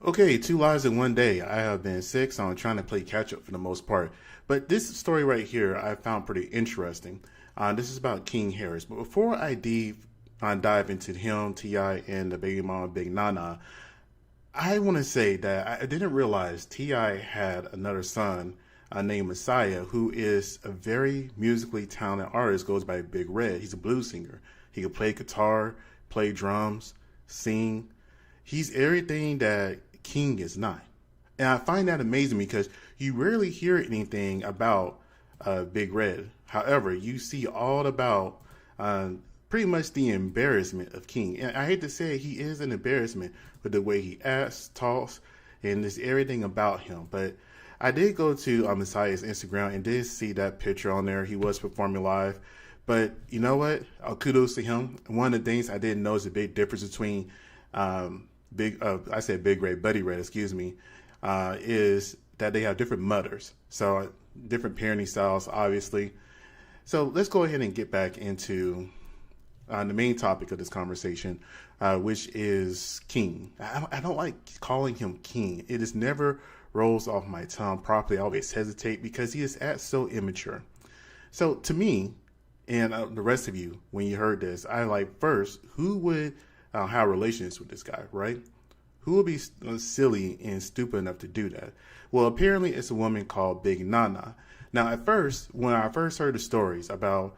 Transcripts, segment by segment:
Okay, two lives in one day. I have been sick, so I'm trying to play catch up for the most part. But this story right here I found pretty interesting. This is about King Harris. But before I dive into him, T.I., and the baby mama, Big Nana, I want to say that I didn't realize T.I. had another son named Messiah, who is a very musically talented artist, goes by Big Red. He's a blues singer. He can play guitar, play drums, sing. He's everything that King is not. And I find that amazing because you rarely hear anything about Big Red. However, you see all about pretty much the embarrassment of King. And I hate to say it, he is an embarrassment with the way he acts, talks, and just everything about him. But I did go to Messiah's Instagram and did see that picture on there. He was performing live. But you know what? Kudos to him. One of the things I didn't know is a big difference between Big Red, Buddy Red, excuse me, is that they have different mothers. So different parenting styles, obviously. So let's go ahead and get back into the main topic of this conversation, which is King. I don't like calling him King. It just never rolls off my tongue properly. I always hesitate because he is so immature. So to me, and the rest of you, when you heard this, I like first, who would have relations with this guy, right? Who would be silly and stupid enough to do that? Well, apparently it's a woman called Big Nana. Now, at first, when I first heard the stories about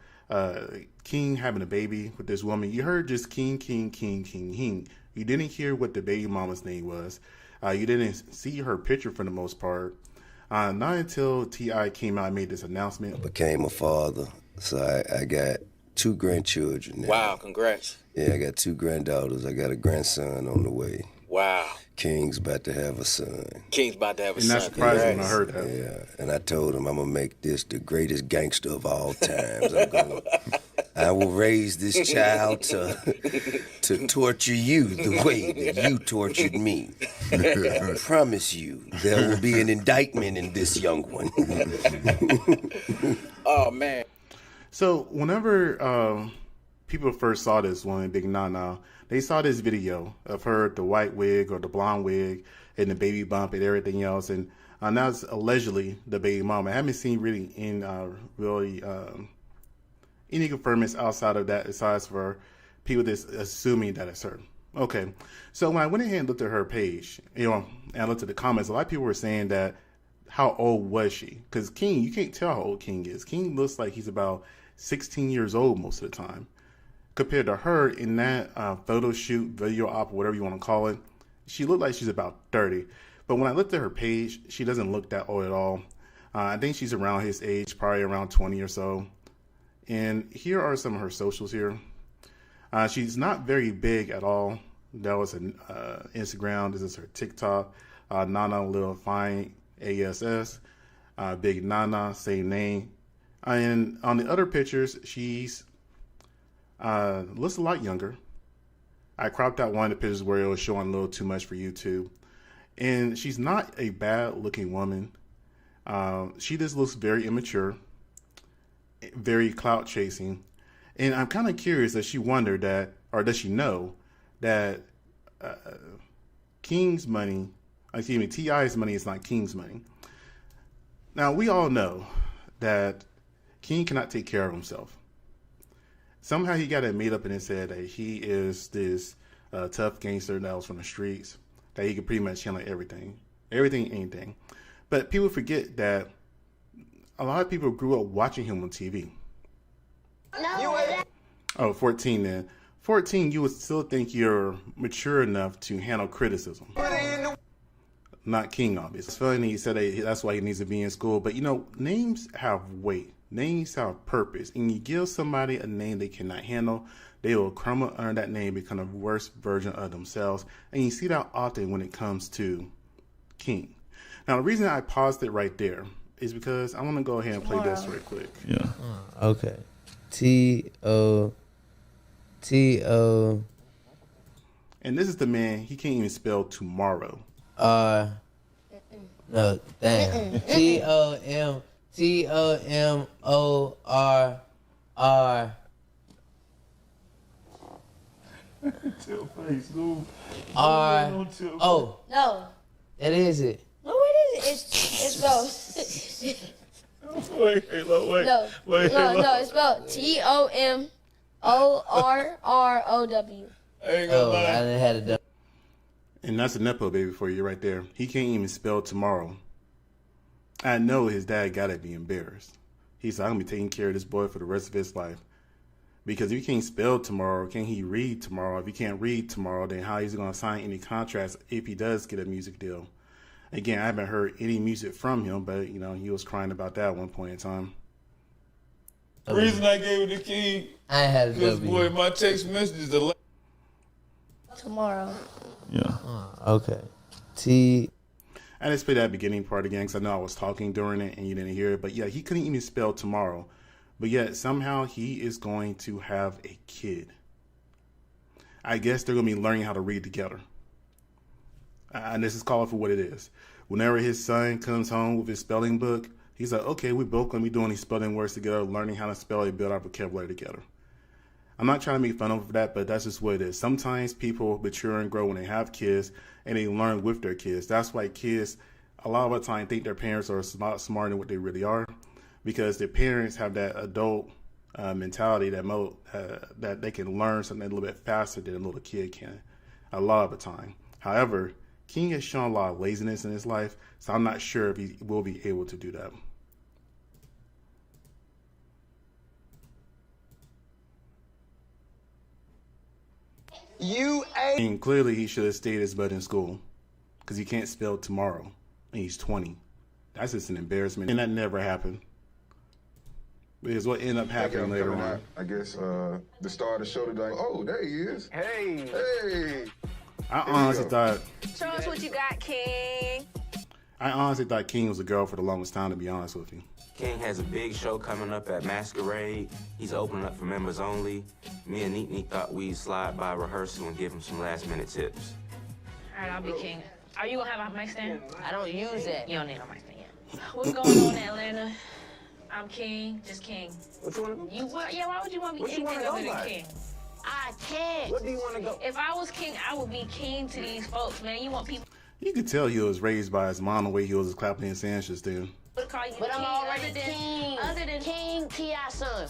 King having a baby with this woman, you heard just King. You didn't hear what the baby mama's name was. You didn't see her picture for the most part. Not until T.I. came out and made this announcement. I became a father, so I got 2 grandchildren now. Wow, congrats. Yeah, I got 2 granddaughters. I got a grandson on the way. Wow. King's about to have a son. King's about to have a And son. that's surprising when I Congrats. heard that. Yeah, and I told him I'm gonna make this the greatest gangster of all times. I will raise this child to torture you the way that you tortured me. I promise you, there will be an indictment in this young one. Oh, man. So whenever people first saw this woman, Big Nana, they saw this video of her, the white wig or the blonde wig and the baby bump and everything else. And that's allegedly the baby mama. I haven't seen really any confirmation outside of that, aside for people just assuming that it's her. Okay. So when I went ahead and looked at her page, and I looked at the comments, a lot of people were saying that, how old was she? Because King, you can't tell how old King is. King looks like he's about 16 years old most of the time. Compared to her in that photo shoot, video op, whatever you want to call it, she looked like she's about 30. But when I looked at her page, she doesn't look that old at all. I think she's around his age, probably around 20 or so. And here are some of her socials here. She's not very big at all. That was an Instagram. This is her TikTok. Nana Little Fine ASS. Big Nana, same name. And on the other pictures, she's looks a lot younger. I cropped out one of the pictures where it was showing a little too much for YouTube. And she's not a bad looking woman. She just looks very immature, very clout chasing. And I'm kind of curious, does she wonder that, or does she know that T.I.'s money is not King's money? Now, we all know that King cannot take care of himself. Somehow he got it made up in his head that he is this tough gangster that was from the streets, that he could pretty much handle everything, anything. But people forget that a lot of people grew up watching him on TV. Oh, 14 then. 14, you would still think you're mature enough to handle criticism. Not King, obviously. It's funny he said that's why he needs to be in school. But, names have weight. Names have purpose. And you give somebody a name they cannot handle, they will crumble under that name, become a worse version of themselves. And you see that often when it comes to King. Now, the reason I paused it right there is because I want to go ahead and play this right quick. Yeah. Okay. T-O. And this is the man, he can't even spell tomorrow. No, damn. T-O-M-O-R-R. Tell face, go. R-O. No. That is it. No, it isn't. It's spelled. Wait. No, it's spelled Tomorrow. I ain't gonna Oh, I didn't have it done. And that's a Nepo baby for you right there. He can't even spell tomorrow. I know his dad gotta be embarrassed. He said, I'm gonna be taking care of this boy for the rest of his life. Because if he can't spell tomorrow, can he read tomorrow? If he can't read tomorrow, then how is he gonna sign any contracts if he does get a music deal? Again, I haven't heard any music from him, but you know, he was crying about that at one point in time. The reason I gave it to King, I ain't had a because W. boy, my text messages Tomorrow. Yeah. Okay. T. I just played that beginning part again because I know I was talking during it and you didn't hear it. But yeah, he couldn't even spell tomorrow. But yet somehow he is going to have a kid. I guess they're going to be learning how to read together. And this is called for what it is. Whenever his son comes home with his spelling book, he's like, okay, we're both going to be doing these spelling words together, learning how to spell and build our vocabulary together. I'm not trying to make fun of that, but that's just what it is. Sometimes people mature and grow when they have kids and they learn with their kids. That's why kids, a lot of the time, think their parents are a lot smarter than what they really are, because their parents have that adult mentality that they can learn something a little bit faster than a little kid can, a lot of the time. However, King has shown a lot of laziness in his life, so I'm not sure if he will be able to do that. And clearly he should have stayed his butt in school because he can't spell tomorrow and he's 20. That's just an embarrassment, and that never happened. Because what ended up happening later on. I guess the star of the show today. Oh, there he is. Hey. I honestly thought Show us what you got, King. King was a girl for the longest time, to be honest with you. King has a big show coming up at Masquerade. He's opening up for members only. Me and Neat thought we'd slide by rehearsal and give him some last-minute tips. All right, I'll be King. Are you gonna have a mic stand? I don't use it. You don't need a mic stand yet. What's going on in Atlanta? I'm King, just King. What you want to go? Why would you want me What you anything wanna go other than by? King? I can't. What do you want to go? If I was King, I would be King to these folks, man. You want people You could tell he was raised by his mom the way he was clapping his hands just then. to call you But King I'm already other than King. other than King T.I. son.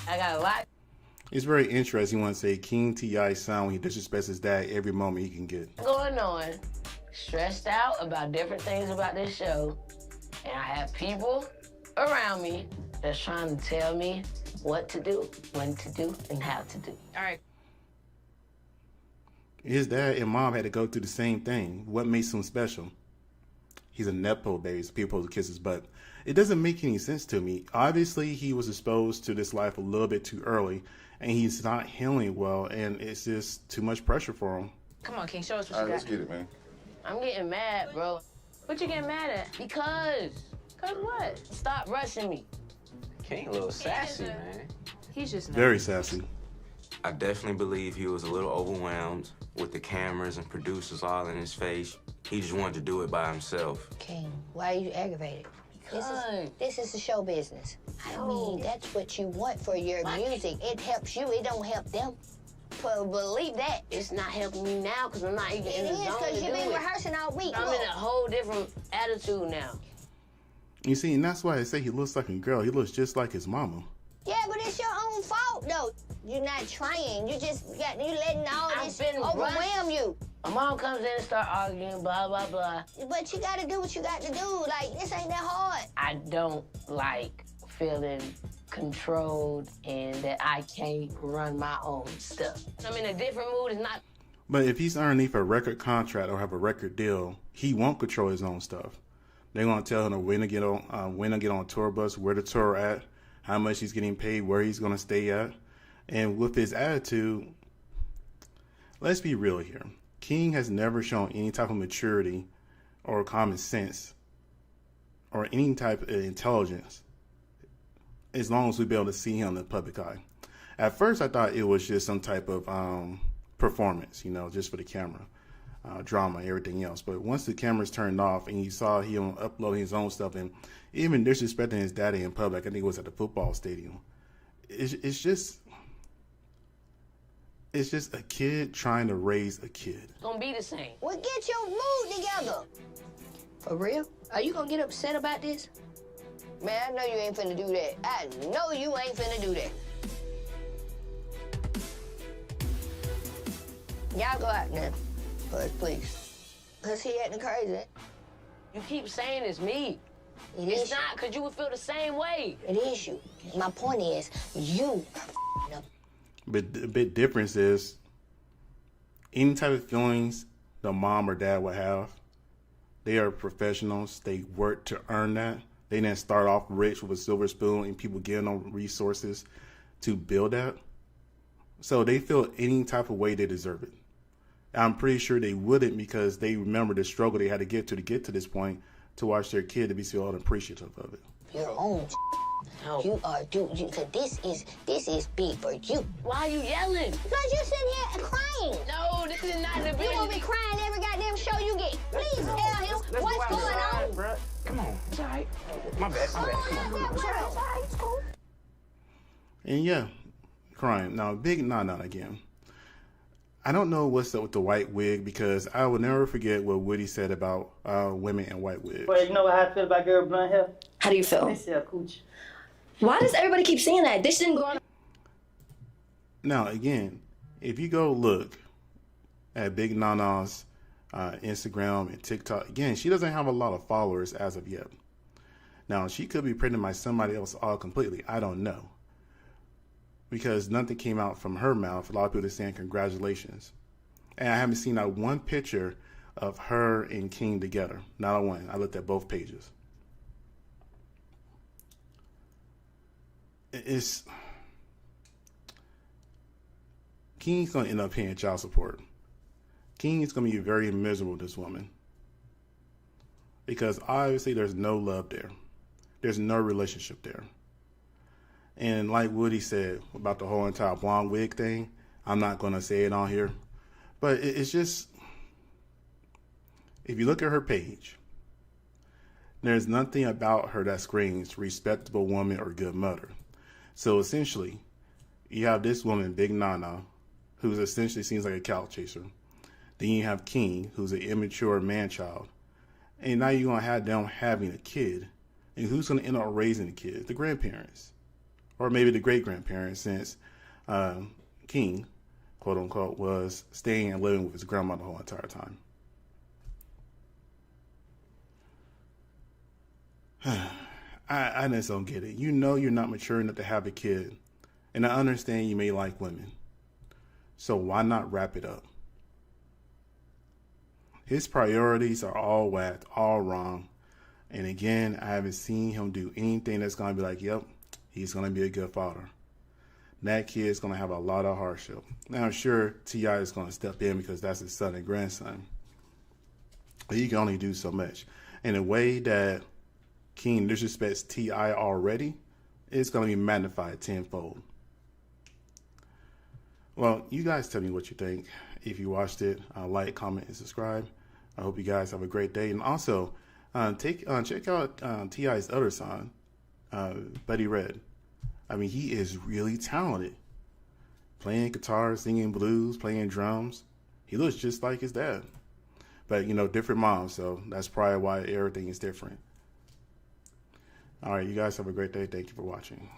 I got a lot. It's very interesting. He wants to say King T.I. sound when he disrespects his dad every moment he can get. Going on. Stressed out about different things about this show. And I have people around me that's trying to tell me what to do, when to do, and how to do. all right. His dad and mom had to go through the same thing. What makes him special? He's a Nepo baby, so people supposed to kiss his butt. It doesn't make any sense to me. Obviously, he was exposed to this life a little bit too early, and he's not healing well, and it's just too much pressure for him. Come on, King, show us what All you right, let's got. get it, man. I'm getting mad, bro. What you getting mad at? Because Cause what? stop rushing me. King a little sassy, man. He's just Very sassy. I definitely believe he was a little overwhelmed with the cameras and producers all in his face. He just wanted to do it by himself. King, why are you aggravated? This is the show business. I mean, that's what you want for your music. It helps you, it don't help them. Believe that. It's not helping me now because I'm not even It in the is, zone to because do you've been it. rehearsing all week. I'm in a whole different attitude now. You see, and that's why I say he looks like a girl. He looks just like his mama. Yeah, but it's your own fault, though. You're not trying. You letting all I've this been overwhelm rushed. you. My mom comes in and start arguing, blah, blah, blah. But you gotta do what you got to do. Like, this ain't that hard. I don't like feeling controlled and that I can't run my own stuff. I'm in a different mood. It's not. But if he's underneath a record contract or have a record deal, he won't control his own stuff. They're gonna tell him when to get on a tour bus, where to tour at, how much he's getting paid, where he's gonna stay at, and with his attitude, let's be real here. King has never shown any type of maturity or common sense or any type of intelligence as long as we be able to see him in the public eye. At first, I thought it was just some type of performance, just for the camera, drama, everything else. But once the cameras turned off and you saw him uploading his own stuff and even disrespecting his daddy in public, I think it was at the football stadium, it's just, It's just a kid trying to raise a kid. It's gonna be the same. Well, get your mood together. For real? Are you gonna get upset about this? Man, I know you ain't finna do that. I know you ain't finna do that. Y'all go out there, please. Cause he acting crazy. You keep saying it's me. It's not, cause you would feel the same way. It is you. My point is, you are up. But the big difference is any type of feelings the mom or dad would have, they are professionals. They work to earn that. They didn't start off rich with a silver spoon and people giving them resources to build that. So they feel any type of way they deserve it. I'm pretty sure they wouldn't because they remember the struggle they had to get to this point to watch their kid to be so unappreciative of it. Your own. No. You are cause this is big for you. Why are you yelling? Because you're sitting here crying. No, this is not the You won't be crying every goddamn show you get. Please tell him what's going on. Bro. Come on. It's all right. My bad. And yeah, crying. Now, big nah again. I don't know what's up with the white wig because I will never forget what Woody said about women in white wigs. Well, you know how I feel about girl with blonde hair? How do you feel? They sell coochie. Why does everybody keep saying that? This didn't go on. Now, again, if you go look at Big Nana's Instagram and TikTok, again, she doesn't have a lot of followers as of yet. Now, she could be pregnant by somebody else all completely. I don't know. Because nothing came out from her mouth. A lot of people are saying congratulations. And I haven't seen not one picture of her and King together. Not a one. I looked at both pages. King's going to end up paying child support. King is going to be very miserable with this woman. Because obviously there's no love there. There's no relationship there. And like Woody said about the whole entire blonde wig thing, I'm not going to say it on here. But it's just, if you look at her page, there's nothing about her that screams respectable woman or good mother. So essentially, you have this woman, Big Nana, who essentially seems like a couch chaser. Then you have King, who's an immature man-child. And now you're going to have them having a kid. And who's going to end up raising the kid? The grandparents. Or maybe the great-grandparents, since King, quote-unquote, was staying and living with his grandma the whole entire time. I just don't get it. You know you're not mature enough to have a kid. And I understand you may like women. So why not wrap it up? His priorities are all whacked, all wrong. And again, I haven't seen him do anything that's going to be like, yep, he's going to be a good father. That kid's going to have a lot of hardship. Now, I'm sure T.I. is going to step in because that's his son and grandson. But he can only do so much. In a way that King disrespects T.I. already, it's going to be magnified tenfold. Well, you guys tell me what you think. If you watched it, like, comment, and subscribe. I hope you guys have a great day. And also, check out T.I.'s other son, Buddy Red. I mean, he is really talented. Playing guitar, singing blues, playing drums. He looks just like his dad. But, you know, different moms, so that's probably why everything is different. All right, you guys have a great day. Thank you for watching.